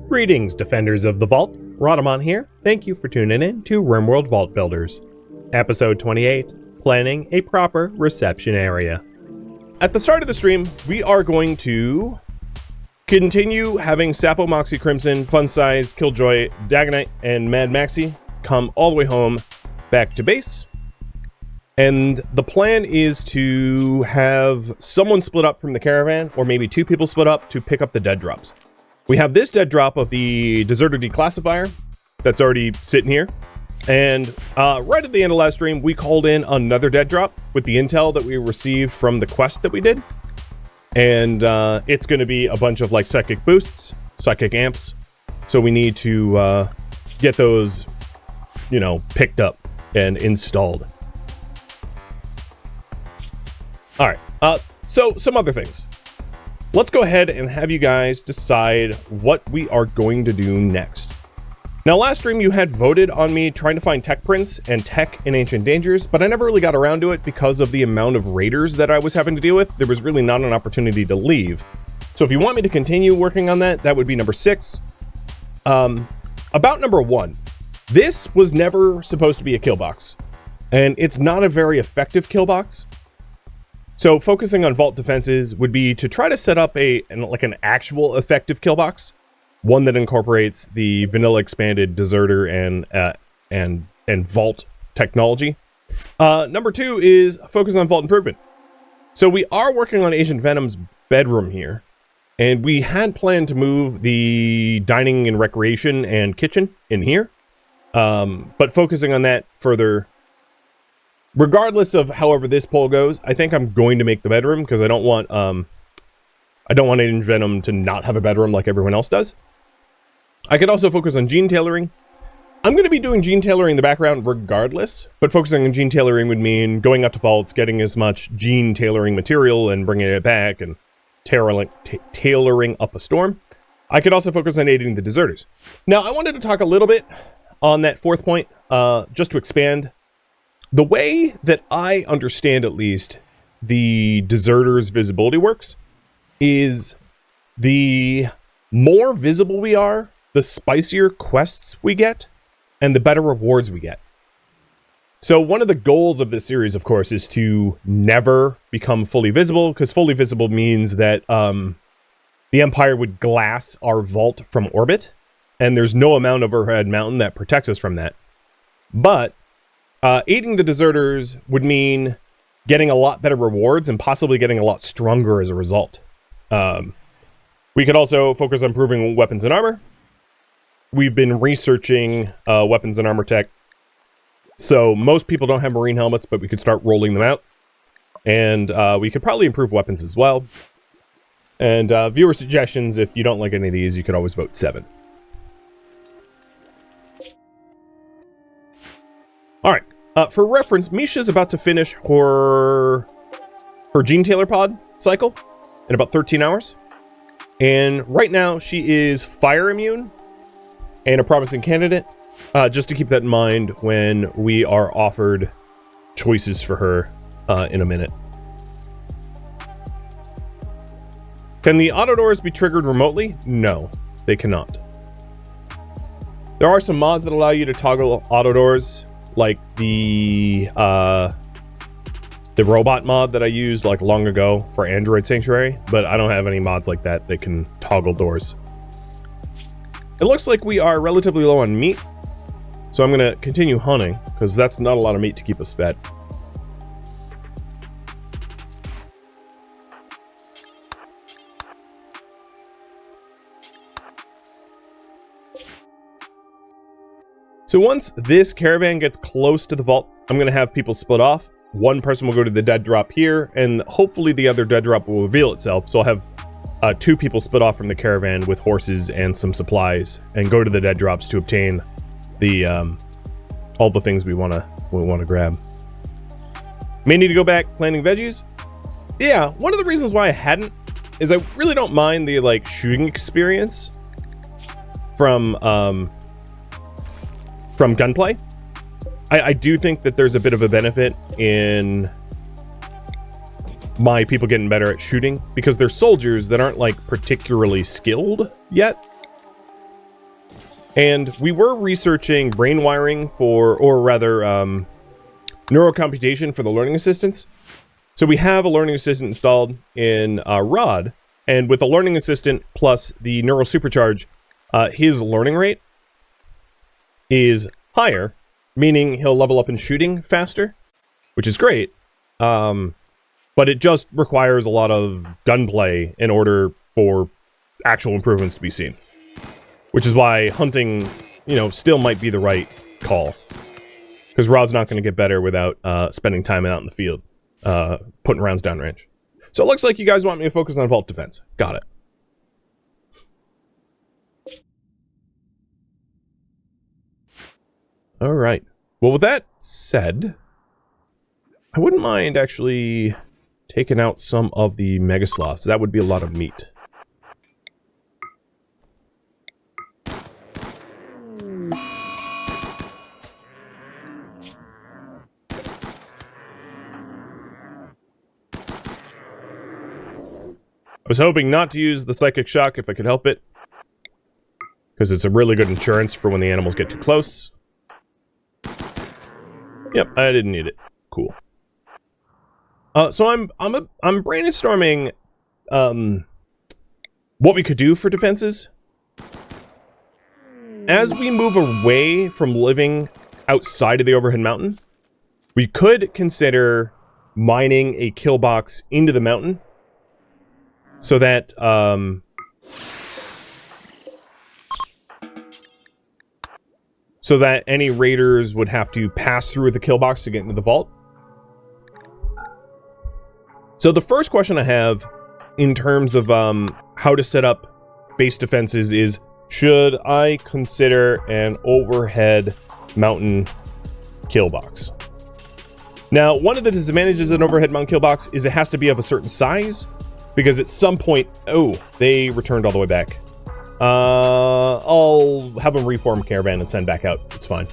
Greetings, defenders of the vault. Rhadamant here. Thank you for tuning in to RimWorld Vault Builders. Episode 28, Planning a Proper Reception Area. At the start of the stream, we are going to continue having Sapo, Moxie, Crimson, Funsize, Killjoy, Dagonite, and Mad Maxi come all the way home back to base. And the plan is to have someone split up from the caravan, or maybe two people split up to pick up the dead drops. We have this dead drop of the Deserter Declassifier that's already sitting here. And right at the end of last stream, we called in another dead drop with the intel that we received from the quest that we did. And it's going to be a bunch of like psychic boosts, psychic amps. So we need to get those, picked up and installed. All right, so some other things. Let's go ahead and have you guys decide what we are going to do next. Now, last stream you had voted on me trying to find tech prints and tech in Ancient Dangers, but I never really got around to it because of the amount of raiders that I was having to deal with. There was really not an opportunity to leave. So if you want me to continue working on that, that would be number 6. About number 1, this was never supposed to be a killbox, and it's not a very effective killbox. So focusing on vault defenses would be to try to set up an actual effective killbox, one that incorporates the vanilla expanded deserter and vault technology. Number 2 is focus on vault improvement. So we are working on Agent Venom's bedroom here, and we had planned to move the dining and recreation and kitchen in here, but focusing on that further. Regardless of however this poll goes, I think I'm going to make the bedroom because I don't want Agent Venom to not have a bedroom like everyone else does. I could also focus on gene tailoring. I'm going to be doing gene tailoring in the background regardless, but focusing on gene tailoring would mean going up to vaults, getting as much gene tailoring material and bringing it back and tailoring up a storm. I could also focus on aiding the deserters. Now, I wanted to talk a little bit on that 4th point, just to expand. The way that I understand, at least, the deserters' visibility works is the more visible we are, the spicier quests we get, and the better rewards we get. So one of the goals of this series, of course, is to never become fully visible, because fully visible means that the Empire would glass our vault from orbit, and there's no amount of overhead mountain that protects us from that. But aiding the deserters would mean getting a lot better rewards and possibly getting a lot stronger as a result. We could also focus on improving weapons and armor. We've been researching weapons and armor tech. So most people don't have marine helmets, but we could start rolling them out. And we could probably improve weapons as well. And viewer suggestions, if you don't like any of these, you could always vote 7. All right. For reference, Misha's about to finish her gene tailor pod cycle in about 13 hours. And right now she is fire immune and a promising candidate. Just to keep that in mind when we are offered choices for her in a minute. Can the auto doors be triggered remotely? No, they cannot. There are some mods that allow you to toggle auto doors, like the robot mod that I used like long ago for Android Sanctuary, but I don't have any mods like that that can toggle doors. It looks like we are relatively low on meat, so I'm gonna continue hunting because that's not a lot of meat to keep us fed. So once this caravan gets close to the vault, I'm going to have people split off. One person will go to the dead drop here, and hopefully the other dead drop will reveal itself. So I'll have 2 people split off from the caravan with horses and some supplies, and go to the dead drops to obtain the all the things we want to grab. May need to go back planting veggies. Yeah, one of the reasons why I hadn't is I really don't mind the like shooting experience from gunplay. I do think that there's a bit of a benefit in my people getting better at shooting because they're soldiers that aren't like particularly skilled yet. And we were researching brain wiring for, or rather, neurocomputation for the learning assistants. So we have a learning assistant installed in Rod, and with the learning assistant plus the neural supercharge, his learning rate is higher, meaning he'll level up in shooting faster, which is great. But it just requires a lot of gunplay in order for actual improvements to be seen. Which is why hunting, you know, still might be the right call. Because Rod's not going to get better without spending time out in the field, putting rounds downrange. So it looks like you guys want me to focus on vault defense. Got it. All right. Well, with that said, I wouldn't mind actually taking out some of the mega sloths. That would be a lot of meat. I was hoping not to use the psychic shock if I could help it, because it's a really good insurance for when the animals get too close. Yep, I didn't need it. Cool. So I'm brainstorming what we could do for defenses. As we move away from living outside of the overhead mountain, we could consider mining a killbox into the mountain so that any raiders would have to pass through the killbox to get into the vault. So the first question I have in terms of how to set up base defenses is, should I consider an overhead mountain killbox? Now, one of the disadvantages of an overhead mountain killbox is it has to be of a certain size, because at some point... Oh, they returned all the way back. I'll have them reform caravan and send back out. It's fine.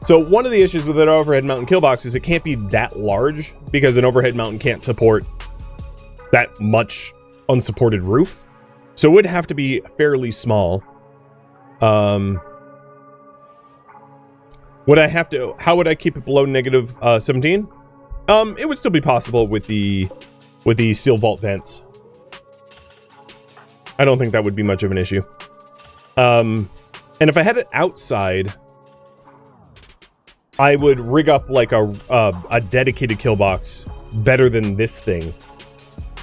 So one of the issues with an overhead mountain killbox is it can't be that large, because an overhead mountain can't support that much unsupported roof. So it would have to be fairly small. How would I keep it below negative 17? It would still be possible with the steel vault vents. I don't think that would be much of an issue. And if I had it outside, I would rig up like a dedicated killbox better than this thing,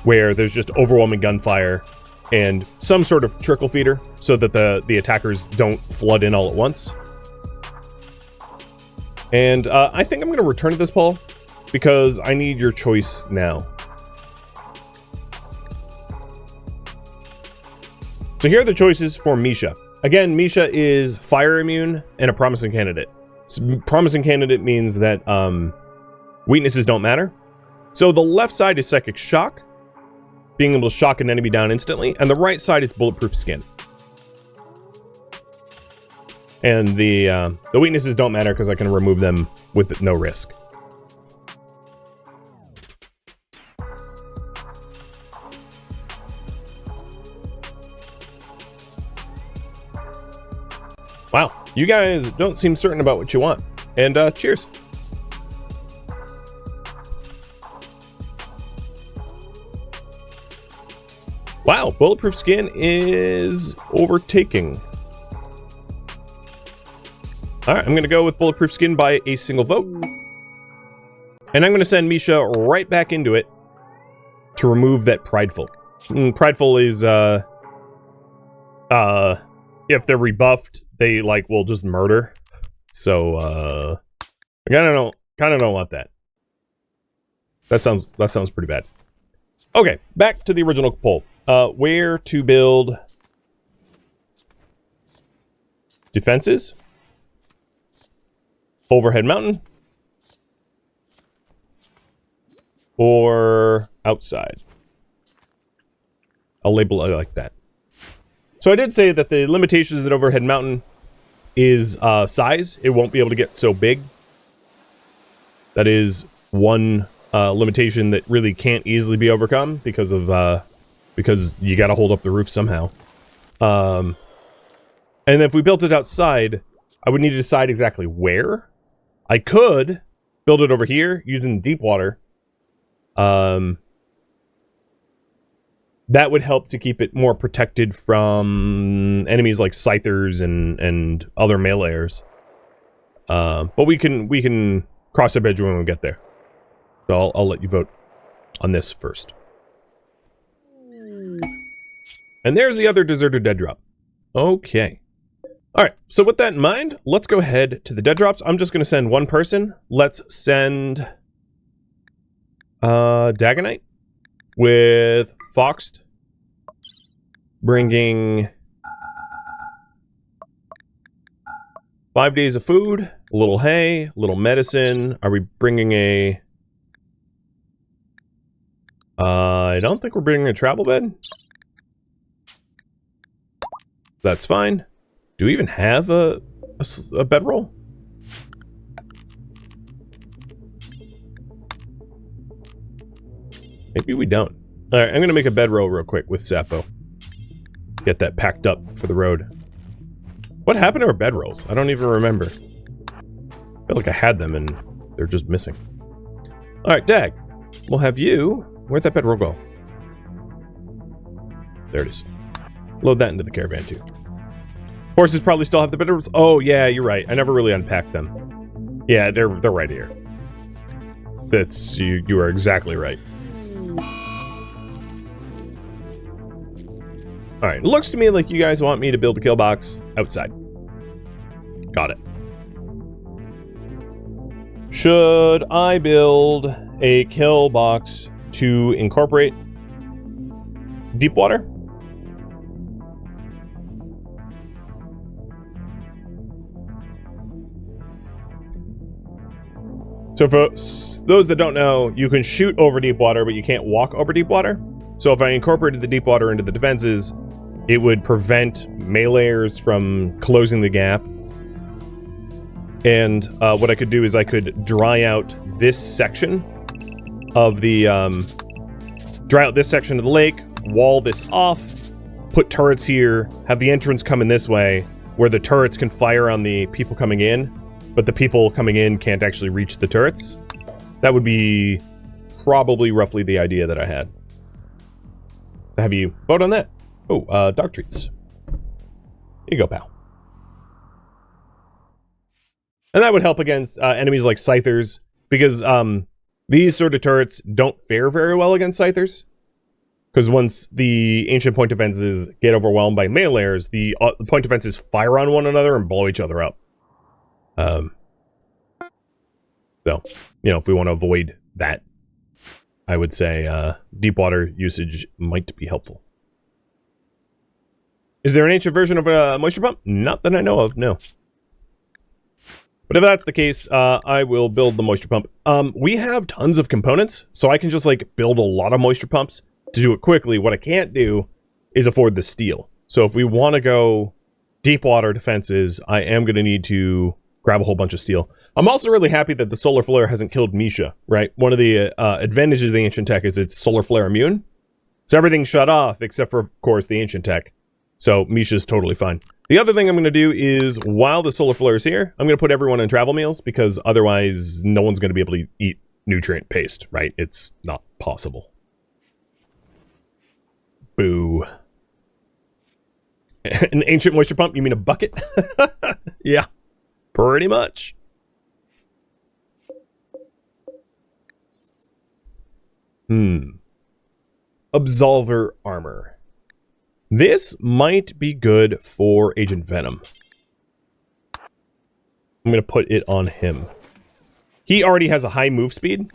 where there's just overwhelming gunfire and some sort of trickle feeder so that the attackers don't flood in all at once. And I think I'm going to return to this poll because I need your choice now. So here are the choices for Misha. Again, Misha is fire immune and a promising candidate. So promising candidate means that weaknesses don't matter. So the left side is psychic shock, being able to shock an enemy down instantly, and the right side is bulletproof skin. And the weaknesses don't matter because I can remove them with no risk. Wow, you guys don't seem certain about what you want. And cheers. Wow, bulletproof skin is overtaking. All right, I'm gonna go with bulletproof skin by a single vote. And I'm gonna send Misha right back into it to remove that prideful. Prideful is, if they're rebuffed, they will just murder. So I kind of don't want that. That sounds pretty bad. Okay, back to the original poll. Where to build defenses? Overhead mountain or outside? I'll label it like that. So I did say that the limitations of overhead mountain is size. It won't be able to get so big. That is one limitation that really can't easily be overcome because of because you got to hold up the roof somehow. And if we built it outside, I would need to decide exactly where. I could build it over here using deep water. That would help to keep it more protected from enemies like scythers and other meleeers. But we can cross that bridge when we get there. So I'll let you vote on this first. And there's the other deserter dead drop. Okay. Alright, so with that in mind, let's go ahead to the dead drops. I'm just going to send one person. Let's send Dagonite with Foxed, bringing 5 days of food, a little hay, a little medicine. Are we bringing a... I don't think we're bringing a travel bed. That's fine. Do we even have a bedroll? Maybe we don't. Alright, I'm gonna make a bedroll real quick with Sapo. Get that packed up for the road. What happened to our bedrolls? I don't even remember. I feel like I had them and they're just missing. Alright, Dag. We'll have you... Where'd that bedroll go? There it is. Load that into the caravan too. Horses probably still have the bedrolls. Oh yeah, you're right. I never really unpacked them. Yeah, they're right here. That's you are exactly right. Alright, it looks to me like you guys want me to build a killbox outside. Got it. Should I build a killbox to incorporate deep water? So for those that don't know, you can shoot over deep water, but you can't walk over deep water. So if I incorporated the deep water into the defenses, it would prevent meleeers from closing the gap. And what I could do is I could dry out this section of the dry out this section of the lake, wall this off, put turrets here, have the entrance come in this way, where the turrets can fire on the people coming in, but the people coming in can't actually reach the turrets. That would be probably roughly the idea that I had. Have you vote on that? Oh, dog treats. Here you go, pal. And that would help against enemies like scythers, because these sort of turrets don't fare very well against scythers. Because once the ancient point defenses get overwhelmed by meleeers, the point defenses fire on one another and blow each other up. So, you know, if we want to avoid that, I would say deep water usage might be helpful. Is there an ancient version of a moisture pump? Not that I know of, no. But if that's the case, I will build the moisture pump. We have tons of components, so I can just, like, build a lot of moisture pumps to do it quickly. What I can't do is afford the steel. So if we want to go deep water defenses, I am going to need to grab a whole bunch of steel. I'm also really happy that the solar flare hasn't killed Misha, right? One of the advantages of the ancient tech is it's solar flare immune. So everything's shut off, except for, of course, the ancient tech. So Misha's totally fine. The other thing I'm going to do is, while the solar flare is here, I'm going to put everyone in travel meals, because otherwise no one's going to be able to eat nutrient paste, right? It's not possible. Boo. An ancient moisture pump? You mean a bucket? Yeah, pretty much. Absolver armor. This might be good for Agent Venom. I'm going to put it on him. He already has a high move speed.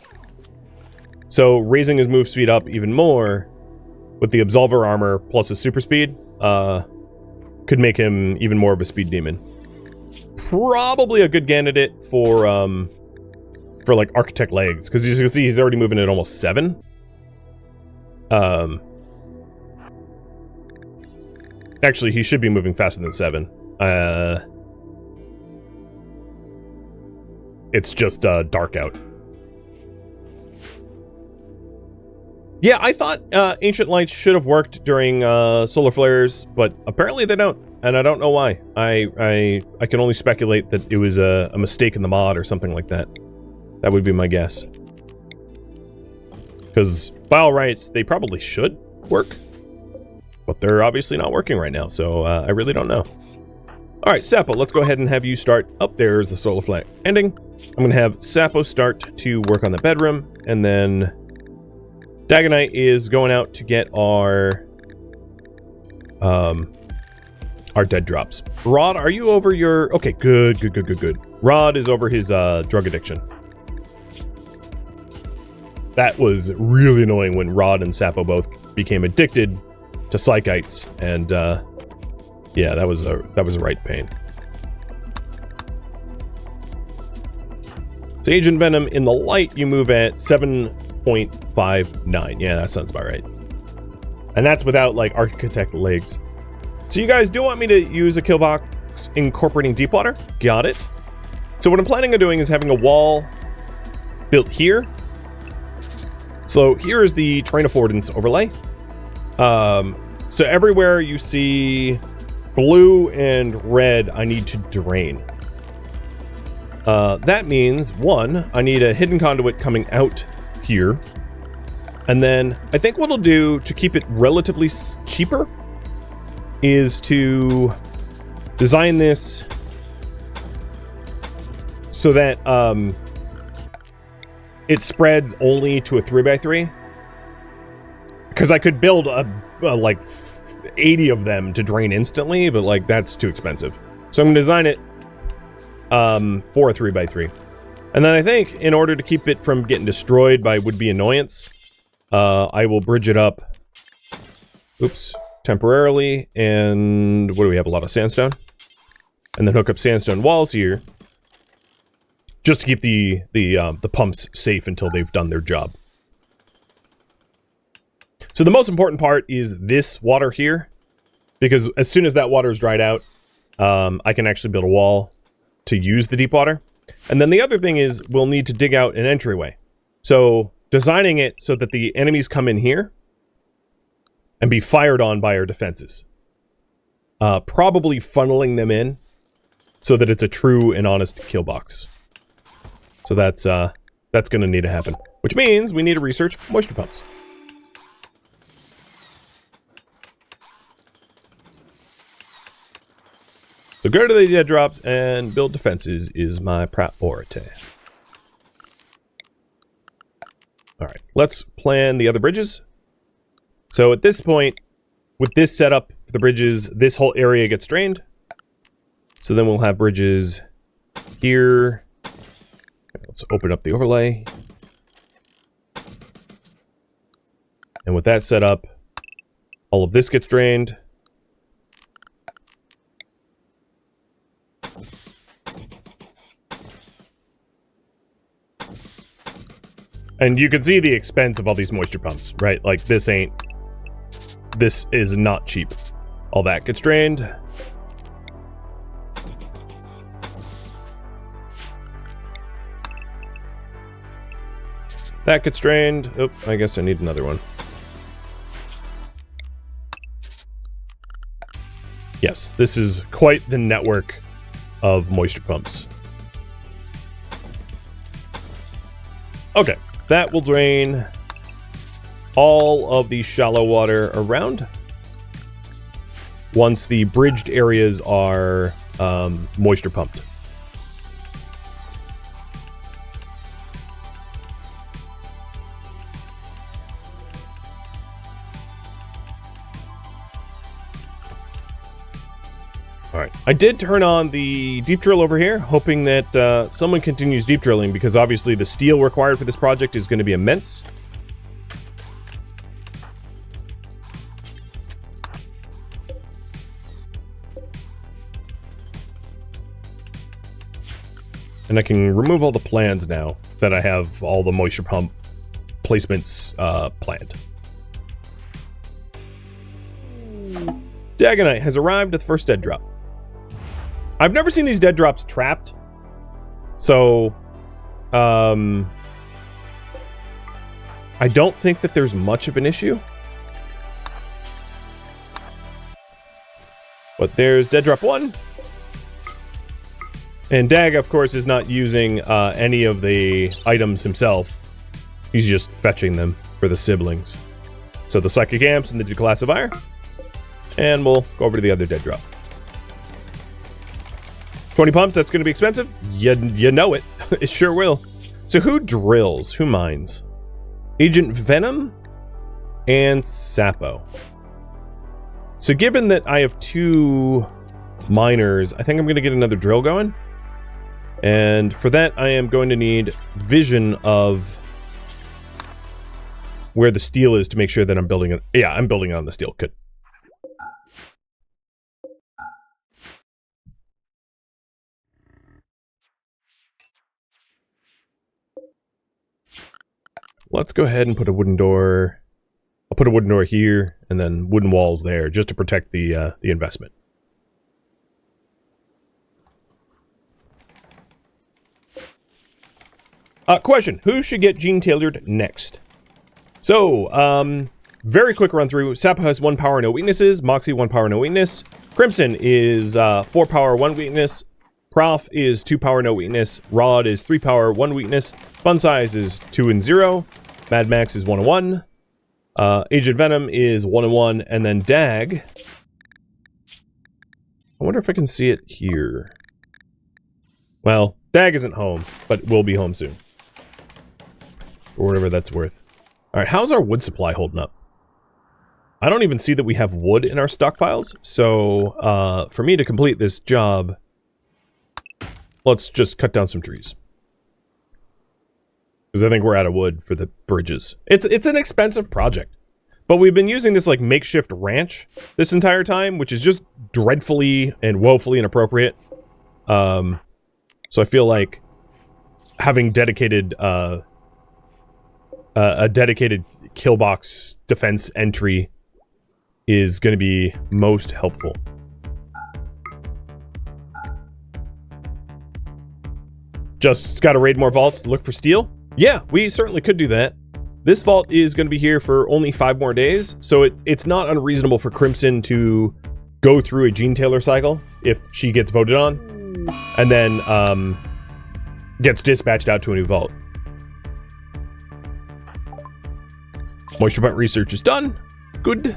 So raising his move speed up even more with the Absolver armor plus his super speed could make him even more of a speed demon. Probably a good candidate for like Architect legs, because as you can see, he's already moving at almost 7. Actually, he should be moving faster than 7. It's just dark out. Yeah, I thought Ancient Lights should have worked during solar flares, but apparently they don't. and I don't know why. I can only speculate that it was a mistake in the mod or something like that. That would be my guess. Because by all rights, they probably should work, but they're obviously not working right now, so I really don't know. All right, Sapo, let's go ahead and have you start. Up there's the solar flag ending. I'm going to have Sapo start to work on the bedroom, and then Dagonite is going out to get our dead drops. Rod, are you over your... Okay, good. Rod is over his drug addiction. That was really annoying when Rod and Sapo both became addicted to psychites, and yeah, that was a right pain. Sage and Venom in the light, you move at 7.59. Yeah, that sounds about right. And that's without, like, Architect legs. So you guys do want me to use a Killbox incorporating deep water? Got it. So what I'm planning on doing is having a wall built here. So here is the terrain affordance overlay. So everywhere you see blue and red, I need to drain. That means, one, I need a hidden conduit coming out here. And then I think what I'll do to keep it relatively cheaper is to design this so that it spreads only to a 3x3. Because I could build like 80 of them to drain instantly, but like that's too expensive. So I'm going to design it for a 3x3. And then I think in order to keep it from getting destroyed by would-be annoyance, I will bridge it up, temporarily, and what do we have, a lot of sandstone? And then hook up sandstone walls here, just to keep the pumps safe until they've done their job. So the most important part is this water here, because as soon as that water is dried out, I can actually build a wall to use the deep water. And then the other thing is we'll need to dig out an entryway. So designing it so that the enemies come in here and be fired on by our defenses. Probably funneling them in so that it's a true and honest kill box. So that's going to need to happen. Which means we need to research moisture pumps. So go to the dead drops and build defenses is my priority. Alright, let's plan the other bridges. So at this point, with this setup for the bridges, this whole area gets drained. So then we'll have bridges here. Let's open up the overlay. And with that set up, all of this gets drained. And you can see the expense of all these moisture pumps, right? Like, this is not cheap. All that gets drained. That gets drained. Oh, I guess I need another one. Yes, this is quite the network of moisture pumps. Okay. That will drain all of the shallow water around once the bridged areas are moisture pumped. Alright, I did turn on the deep drill over here, hoping that someone continues deep drilling, because obviously the steel required for this project is going to be immense. And I can remove all the plans now that I have all the moisture pump placements planned. Dagonite has arrived at the first dead drop. I've never seen these dead drops trapped, so I don't think that there's much of an issue. But there's dead drop 1. And Dag, of course, is not using any of the items himself. He's just fetching them for the siblings. So the Psychic Amps and the Declassifier. And we'll go over to the other dead drop. 20 pumps, that's going to be expensive. You know it. It sure will. So who drills? Who mines? Agent Venom and Sapo. So given that I have 2 miners, I think I'm going to get another drill going. And for that, I am going to need vision of where the steel is to make sure that I'm building it. Yeah, I'm building it on the steel. Good. Let's go ahead and put a wooden door. I'll put a wooden door here and then wooden walls there just to protect the investment. Question, who should get gene tailored next? So, very quick run through. Sapo has 1 power, no weaknesses. Moxie, 1 power, no weakness. Crimson is 4 power, 1 weakness. Prof is 2 power, no weakness. Rod is 3 power, 1 weakness. Fun size is 2 and 0. Mad Max is 1 and 1. Agent Venom is 1 and 1. And then Dag. I wonder if I can see it here. Well, Dag isn't home, but will be home soon. Or whatever that's worth. Alright, how's our wood supply holding up? I don't even see that we have wood in our stockpiles, so for me to complete this job, let's just cut down some trees. Because I think we're out of wood for the bridges. It's an expensive project. But we've been using this like makeshift ranch this entire time, which is just dreadfully and woefully inappropriate. So I feel like having dedicated a dedicated Killbox defense entry is going to be most helpful. Just got to raid more vaults to look for steel? Yeah, we certainly could do that. This vault is going to be here for only 5 more days, so it's not unreasonable for Crimson to go through a gene tailor cycle if she gets voted on, and then gets dispatched out to a new vault. Moisture butt research is done. Good.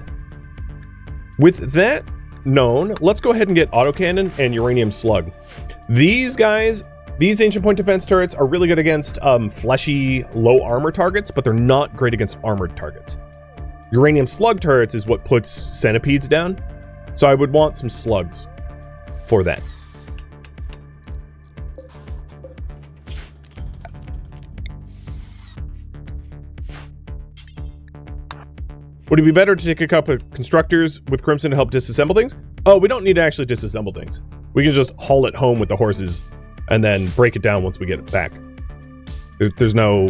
With that known, let's go ahead and get autocannon and uranium slug. These guys, these ancient point defense turrets are really good against fleshy, low armor targets, but they're not great against armored targets. Uranium slug turrets is what puts centipedes down, so I would want some slugs for that. Would it be better to take a couple of constructors with Crimson to help disassemble things? Oh, we don't need to actually disassemble things. We can just haul it home with the horses and then break it down once we get it back. There's no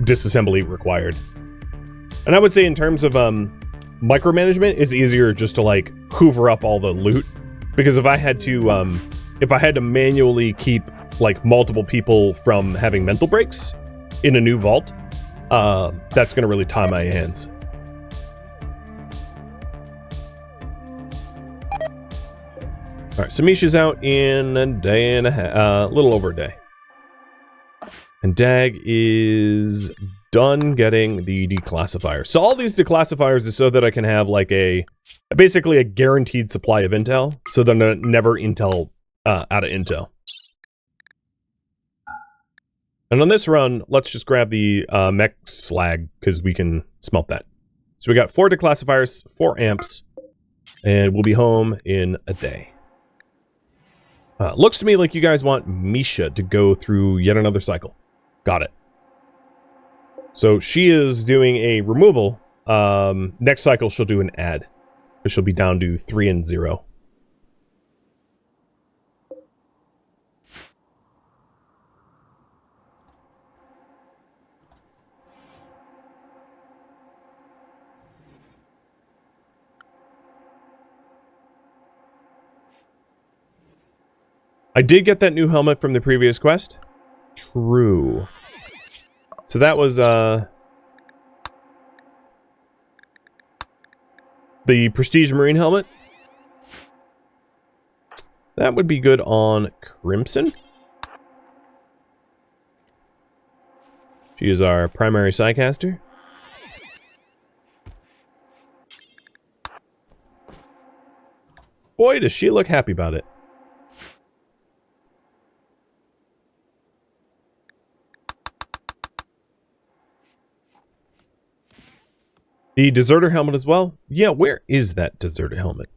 disassembly required. And I would say in terms of micromanagement, it's easier just to like hoover up all the loot. Because if I had to manually keep like multiple people from having mental breaks in a new vault, that's going to really tie my hands. All right, so Misha's out in a day and a half, a little over a day. And Dag is done getting the declassifier. So all these declassifiers is so that I can have like basically a guaranteed supply of intel, so they're never intel out of intel. And on this run, let's just grab the mech slag because we can smelt that. So we got 4 declassifiers, 4 amps, and we'll be home in a day. Looks to me like you guys want Misha to go through yet another cycle. Got it. So she is doing a removal. Next cycle she'll do an add. She'll be down to 3 and 0. I did get that new helmet from the previous quest. True. So that was, the Prestige Marine helmet. That would be good on Crimson. She is our primary Psycaster. Boy, does she look happy about it. The deserter helmet as well? Yeah, where is that deserter helmet?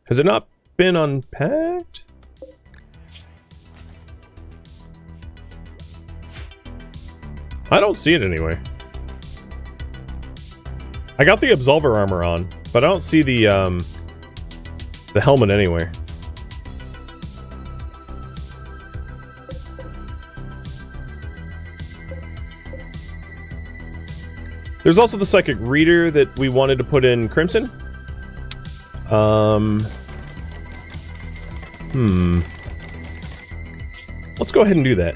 Has it not been unpacked? I don't see it anywhere. I got the Absolver armor on, but I don't see the helmet anywhere. There's also the Psychic Reader that we wanted to put in Crimson. Let's go ahead and do that.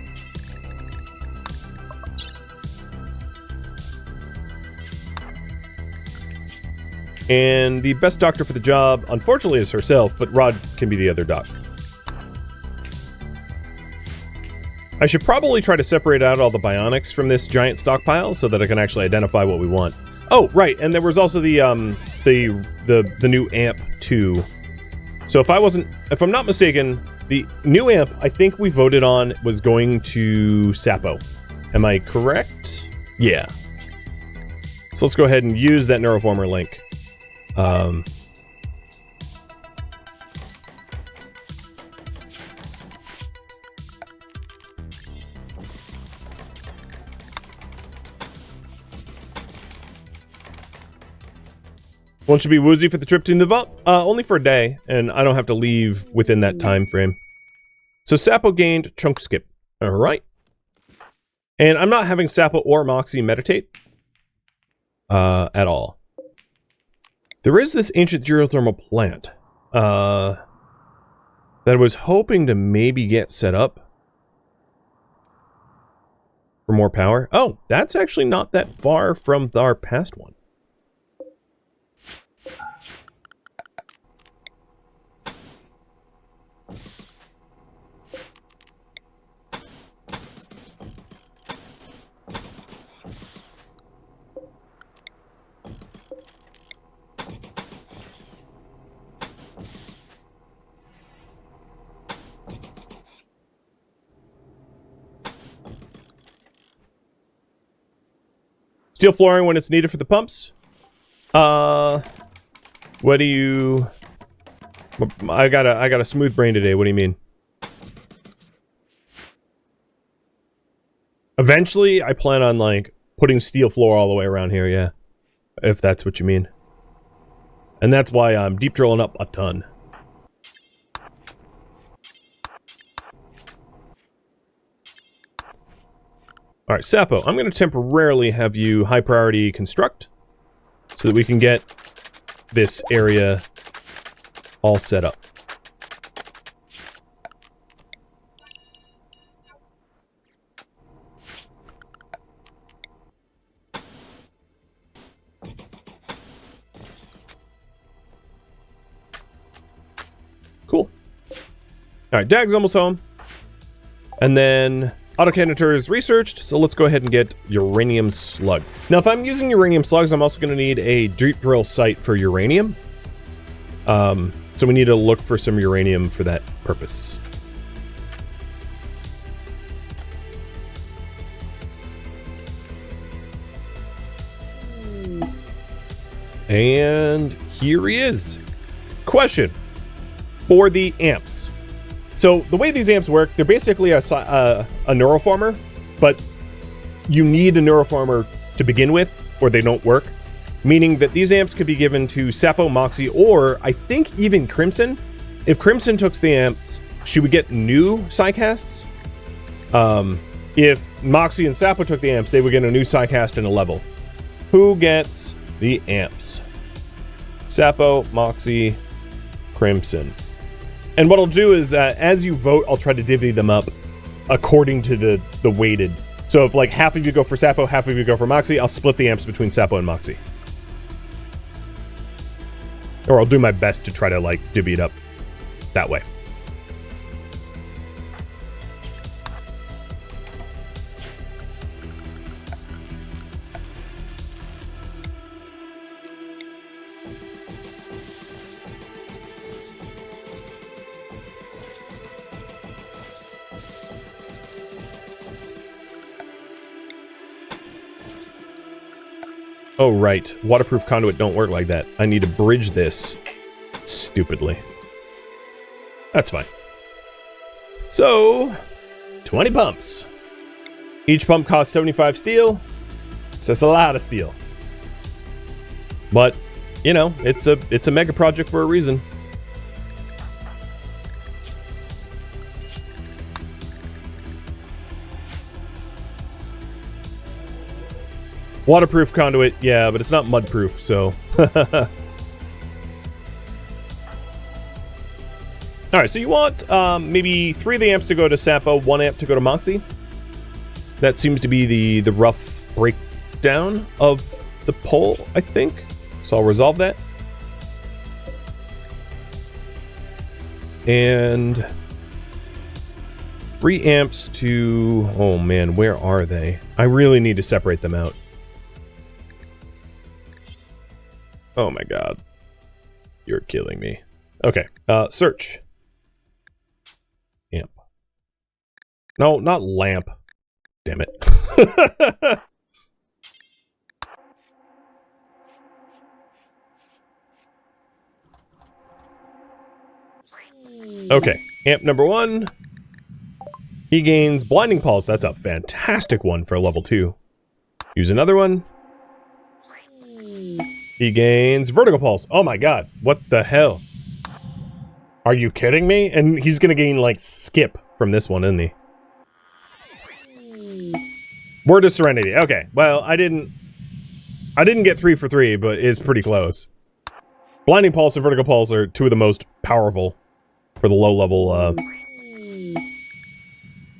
And the best doctor for the job, unfortunately, is herself, but Rod can be the other doc. I should probably try to separate out all the bionics from this giant stockpile so that I can actually identify what we want. Oh, right, and there was also the new amp too. So if I'm not mistaken, the new amp I think we voted on was going to Sapo. Am I correct? Yeah. So let's go ahead and use that Neuroformer link. One should be woozy for the trip to the vault. Only for a day, and I don't have to leave within that time frame. So Sapo gained chunk skip. Alright. And I'm not having Sapo or Moxie meditate. At all. There is this ancient geothermal plant. That I was hoping to maybe get set up. For more power. Oh, that's actually not that far from our past one. Steel flooring when it's needed for the pumps. What do you... I got a smooth brain today. What do you mean? Eventually, I plan on, like, putting steel floor all the way around here, yeah. If that's what you mean. And that's why I'm deep drilling up a ton. Alright, Sapo, I'm going to temporarily have you high priority construct so that we can get this area all set up. Cool. Alright, Dag's almost home. And then... Autocannoneer is researched, so let's go ahead and get uranium slug. Now, if I'm using uranium slugs, I'm also going to need a deep drill site for uranium. So we need to look for some uranium for that purpose. And here he is. Question for the amps. So the way these amps work, they're basically a neuroformer, but you need a neuroformer to begin with, or they don't work. Meaning that these amps could be given to Sapo, Moxie, or I think even Crimson. If Crimson took the amps, she would get new Psycasts. If Moxie and Sapo took the amps, they would get a new Psycast and a level. Who gets the amps? Sapo, Moxie, Crimson. And what I'll do is, as you vote, I'll try to divvy them up according to the weighted. So if like half of you go for Sapo, half of you go for Moxie, I'll split the amps between Sapo and Moxie. Or I'll do my best to try to, like, divvy it up that way. Oh, right. Waterproof conduit don't work like that. I need to bridge this stupidly. That's fine. So, 20 pumps. Each pump costs 75 steel. So that's a lot of steel. But, you know, it's a mega project for a reason. Waterproof conduit, yeah, but it's not mud-proof, so... Alright, so you want maybe 3 of the amps to go to Sapo, 1 amp to go to Moxie. That seems to be the rough breakdown of the poll, I think. So I'll resolve that. And 3 amps to... Oh man, where are they? I really need to separate them out. Oh my god. You're killing me. Okay, search. Amp. No, not lamp. Damn it. Okay, amp number 1. He gains Blinding Pulse. That's a fantastic one for a level 2. Use another one. He gains Vertical Pulse. Oh my god, what the hell? Are you kidding me? And he's gonna gain, like, Skip from this one, isn't he? Word of Serenity. Okay, well, I didn't get 3 for 3, but it's pretty close. Blinding Pulse and Vertical Pulse are 2 of the most powerful for the low-level,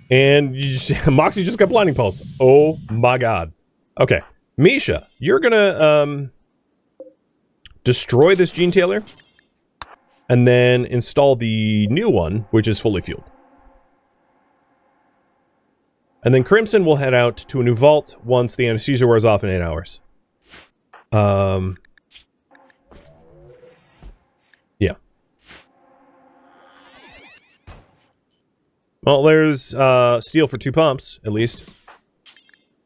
And Moxie just got Blinding Pulse. Oh my god. Okay, Misha, you're gonna, destroy this Gene Tailor, and then install the new one, which is fully fueled. And then Crimson will head out to a new vault once the anesthesia wears off in 8 hours. Yeah. Well, there's steel for 2 pumps, at least.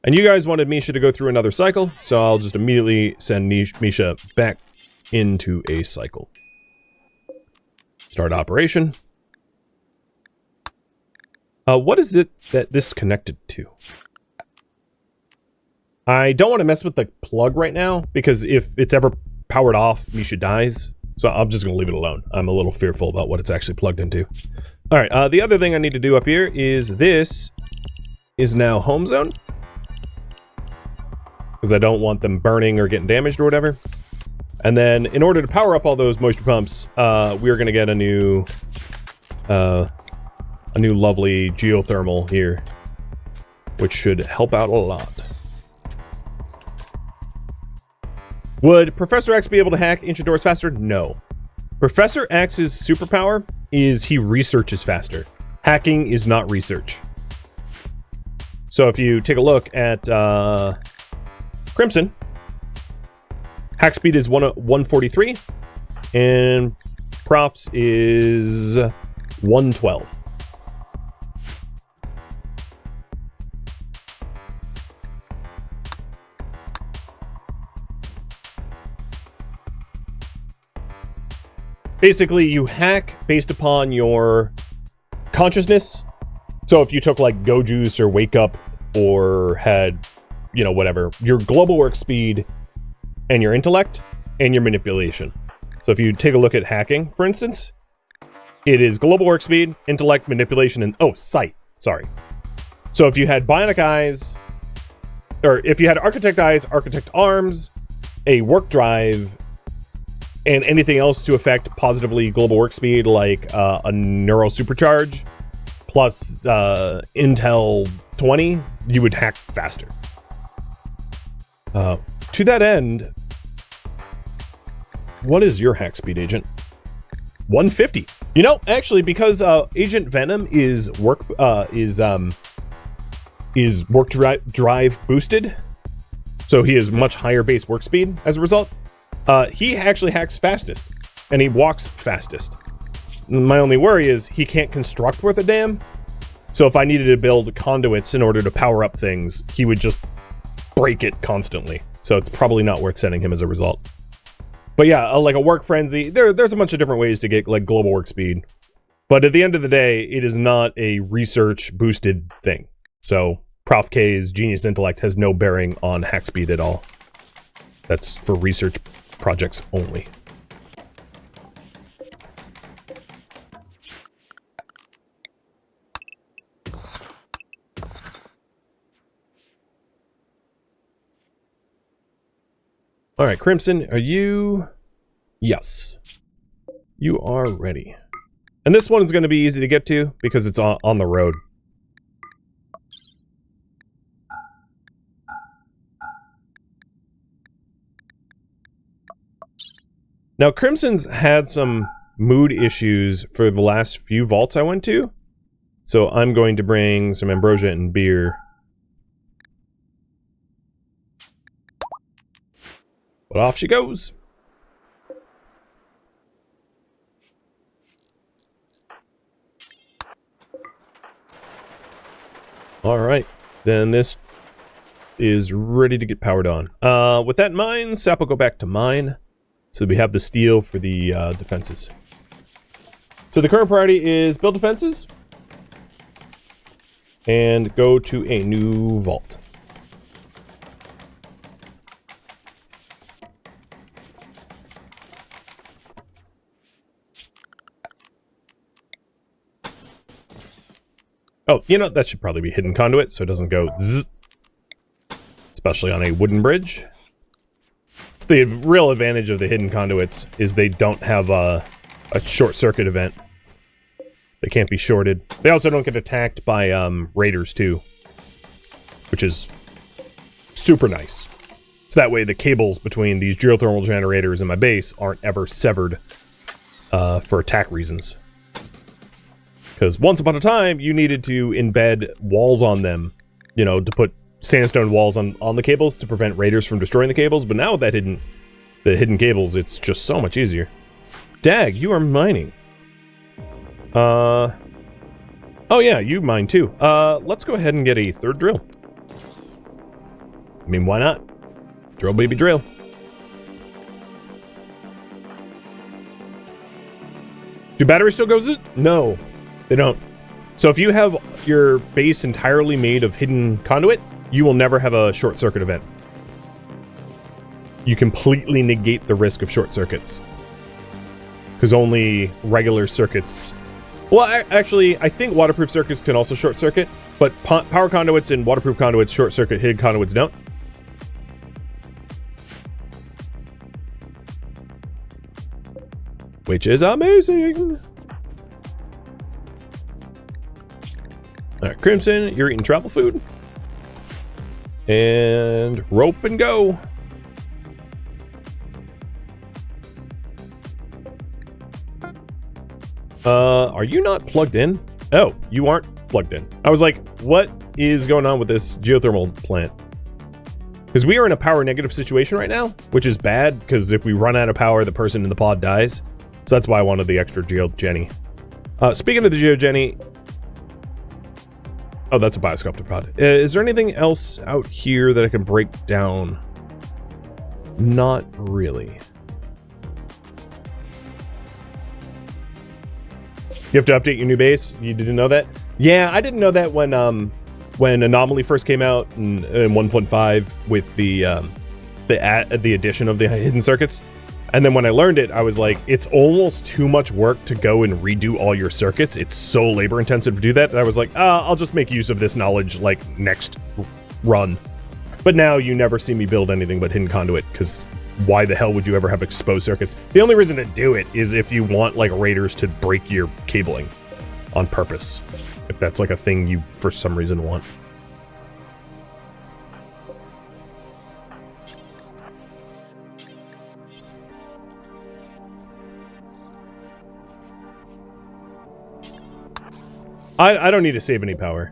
And you guys wanted Misha to go through another cycle, so I'll just immediately send Misha back into a cycle. Start operation. What is it that this is connected to? I don't want to mess with the plug right now, because if it's ever powered off, Misha dies. So I'm just going to leave it alone. I'm a little fearful about what it's actually plugged into. Alright, the other thing I need to do up here is this is now home zone. Because I don't want them burning or getting damaged or whatever. And then, in order to power up all those moisture pumps, we're going to get a new lovely geothermal here, which should help out a lot. Would Professor X be able to hack ancient doors faster? No. Professor X's superpower is he researches faster. Hacking is not research. So if you take a look at Crimson, hack speed is 143, and Prof's is 112. Basically, you hack based upon your consciousness. So if you took like Go Juice or Wake Up or had, you know, whatever, your global work speed and your intellect and your manipulation. So if you take a look at hacking, for instance, it is global work speed, intellect, manipulation, and sight. Sorry. So if you had bionic eyes, or if you had architect eyes, architect arms, a work drive, and anything else to affect positively global work speed, like a neural supercharge plus Intel 20, you would hack faster. To that end, What is your hack speed, Agent? 150. You know, actually, because Agent Venom is work drive boosted, so he has much higher base work speed as a result. He actually hacks fastest, and he walks fastest. My only worry is he can't construct worth a damn. So if I needed to build conduits in order to power up things, he would just break it constantly. So it's probably not worth sending him as a result. But yeah, like a work frenzy, there's a bunch of different ways to get like global work speed. But at the end of the day, it is not a research boosted thing. So Prof K's Genius Intellect has no bearing on hack speed at all. That's for research projects only. All right, Crimson, are you? Yes. You are ready. And this one is going to be easy to get to because it's on the road. Now, Crimson's had some mood issues for the last few vaults I went to. So I'm going to bring some ambrosia and beer. But off she goes. All right, then this is ready to get powered on. With that in mind, Sap will go back to mine. So we have the steel for the defenses. So the current priority is build defenses and go to a new vault. Oh, you know, that should probably be hidden conduit, so it doesn't go zzz. Especially on a wooden bridge. It's the real advantage of the hidden conduits is they don't have a short circuit event. They can't be shorted. They also don't get attacked by raiders too, which is super nice. So that way the cables between these geothermal generators and my base aren't ever severed for attack reasons. Because once upon a time, you needed to embed walls on them, you know, to put sandstone walls on the cables to prevent raiders from destroying the cables. But now with that the hidden cables, it's just so much easier. Dag, you are mining. Oh yeah, you mine too. Let's go ahead and get a third drill. I mean, why not? Drill, baby, drill. Do batteries still go zzz? No. They don't. So if you have your base entirely made of hidden conduit, you will never have a short circuit event. You completely negate the risk of short circuits. Because only regular circuits... Well, actually, I think waterproof circuits can also short circuit, but power conduits and waterproof conduits short circuit, hidden conduits don't. Which is amazing! Alright, Crimson, you're eating travel food. And rope and go. Are you not plugged in? Oh, you aren't plugged in. I was like, what is going on with this geothermal plant? Because we are in a power negative situation right now, which is bad, because if we run out of power, the person in the pod dies. So that's why I wanted the extra geogenny. Speaking of the geogenny... Oh, that's a biosculpted pod. Is there anything else out here that I can break down? Not really. You have to update your new base? You didn't know that? Yeah, I didn't know that when Anomaly first came out in 1.5 with the addition of the hidden circuits. And then when I learned it, I was like, it's almost too much work to go and redo all your circuits. It's so labor intensive to do that. And I was like, I'll just make use of this knowledge like next run. But now you never see me build anything but hidden conduit, because why the hell would you ever have exposed circuits? The only reason to do it is if you want like raiders to break your cabling on purpose. If that's like a thing you for some reason want. I don't need to save any power.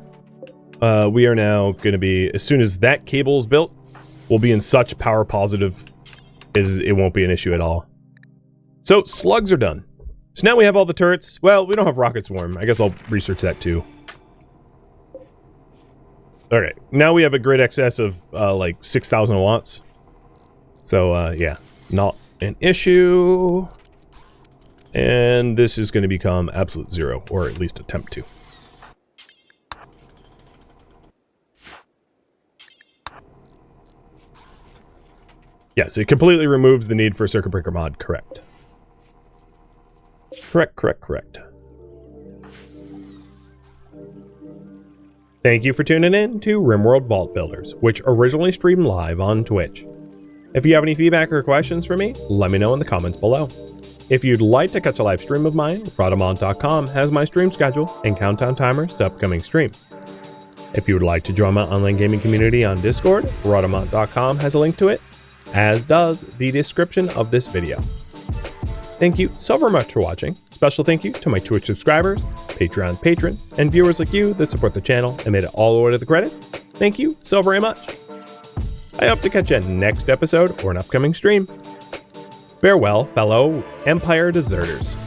We are now going to be, as soon as that cable is built, we'll be in such power positive it won't be an issue at all. So slugs are done. So now we have all the turrets. Well, we don't have rocket swarm. I guess I'll research that too. Okay, now we have a grid excess of like 6,000 watts. So yeah, not an issue. And this is going to become absolute zero, or at least attempt to. Yes, it completely removes the need for a circuit breaker mod, correct. Correct. Thank you for tuning in to RimWorld Vault Builders, which originally streamed live on Twitch. If you have any feedback or questions for me, let me know in the comments below. If you'd like to catch a live stream of mine, Rhadamant.com has my stream schedule and countdown timers to upcoming streams. If you would like to join my online gaming community on Discord, Rhadamant.com has a link to it, as does the description of this video. Thank you so very much for watching. Special thank you to my Twitch subscribers, Patreon patrons, and viewers like you that support the channel and made it all the way to the credits. Thank you so very much. I hope to catch you next episode or an upcoming stream. Farewell, fellow Empire deserters.